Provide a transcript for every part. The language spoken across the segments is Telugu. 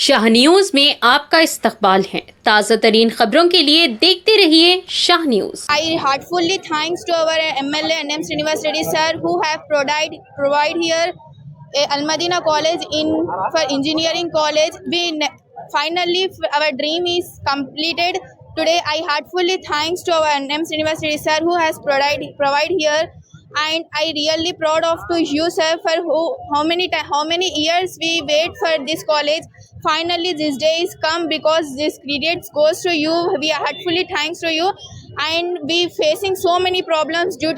शाह न्यूज में आपका इस्तकबाल है। ताज़ा तरीन खबरों के लिए देखते रहिए Shah news. I heartfully thanks to our MLA NM Srinivas Reddy sir who have provide here a Al Madina College for engineering college. Finally our dream is completed. Today I heartfully thanks to our NM Srinivas Reddy sir who has provide here, and I really proud of to you sir for how many years we wait for this college. Finally this day is come because this credit goes to you. We are heartfully thanks to you, and we facing so many problems due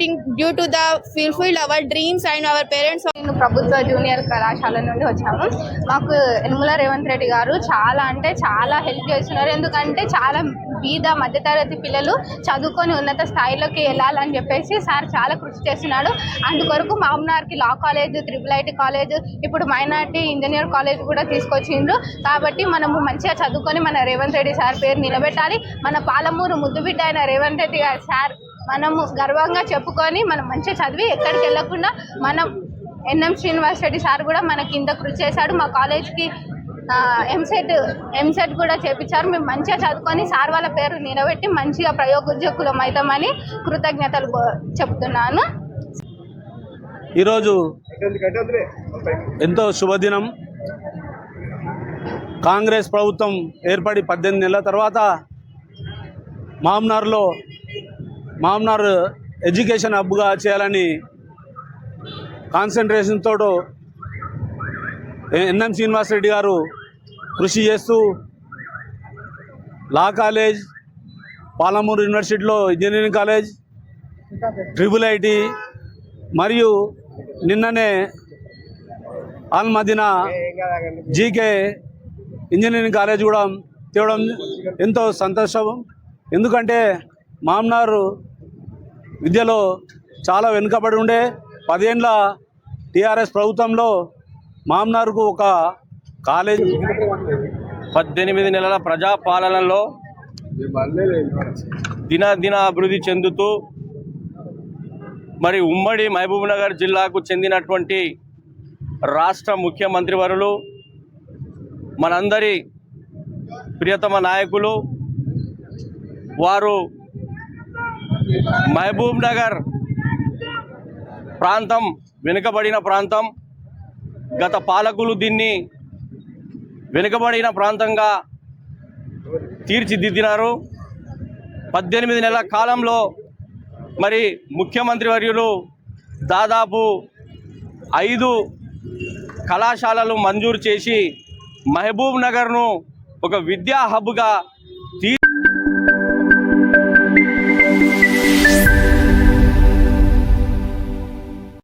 to the fulfill our dreams and our parents. నేను ప్రభుత్వ జూనియర్ కళాశాల నుండి వచ్చాము. మాకు యనమల రేవంత్ రెడ్డి గారు చాలా అంటే చాలా హెల్ప్ చేస్తున్నారు. ఎందుకంటే చాలా బీద మధ్యతరగతి పిల్లలు చదువుకొని ఉన్నత స్థాయిలోకి వెళ్ళాలని చెప్పేసి సార్ చాలా కృషి చేస్తున్నాడు. అందుకొరకు మామ్నార్కి లా కాలేజ్, IIIT కాలేజ్, ఇప్పుడు మైనార్టీ ఇంజనీర్ కాలేజ్ కూడా తీసుకొచ్చిండ్రు. కాబట్టి మనము మంచిగా చదువుకొని మన రేవంత్ రెడ్డి సార్ పేరు నిలబెట్టాలి. మన పాలమూరు ముద్దుబిడ్డ అయిన రేవంత్ రెడ్డి గారు సార్ మనము గర్వంగా చెప్పుకొని మనం మంచిగా చదివి ఎక్కడికి వెళ్ళకుండా మనం NM శ్రీనివాస్ రెడ్డి సార్ కూడా మనకి ఇంత కృషి చేశాడు. మా కాలేజ్కి ఎంసెట్ కూడా చేపించారు. మేము మంచిగా చదువుకొని సార్ వాళ్ళ పేరు నిలబెట్టి మంచిగా ప్రయోగోద్యోగులం అవుతామని కృతజ్ఞతలు చెప్తున్నాను. ఈరోజు ఎంతో శుభదినం. కాంగ్రెస్ ప్రభుత్వం ఏర్పడి 18 నెలల తర్వాత మామ్నార్ ఎడ్యుకేషన్ హబ్గా చేయాలని కాన్సన్ట్రేషన్ తోడు NM శ్రీనివాస్ రెడ్డి గారు కృషి చేస్తూ లా కాలేజ్, పాలమూరు యూనివర్సిటీలో ఇంజనీరింగ్ కాలేజ్, IIIT మరియు నిన్ననే అల్ మదీనా GK ఇంజనీరింగ్ కాలేజ్ కూడా తేవడం ఎంతో సంతోషం. ఎందుకంటే మామ్నార్ విద్యలో చాలా వెనుకబడి ఉండే 10 ఏళ్ళ TRS ప్రభుత్వంలో మామ్నార్కు ఒక కాలేజ్ 18 నెలల ప్రజాపాలనలో దినదిన అభివృద్ధి చెందుతూ మరి ఉమ్మడి మహబూబ్నగర్ జిల్లాకు చెందినటువంటి రాష్ట్ర ముఖ్యమంత్రి వర్యులు, మనందరి ప్రియతమ నాయకులు వారు మహబూబ్నగర్ ప్రాంతం వెనుకబడిన ప్రాంతం. గత పాలకులు దీన్ని వెనుకబడిన ప్రాంతంగా తీర్చిదిద్దినారు. 18 నెలల కాలంలో మరి ముఖ్యమంత్రి వర్యులు దాదాపు 5 కళాశాలలు మంజూరు చేసి మహబూబ్ నగర్ను ఒక విద్యా హబ్గా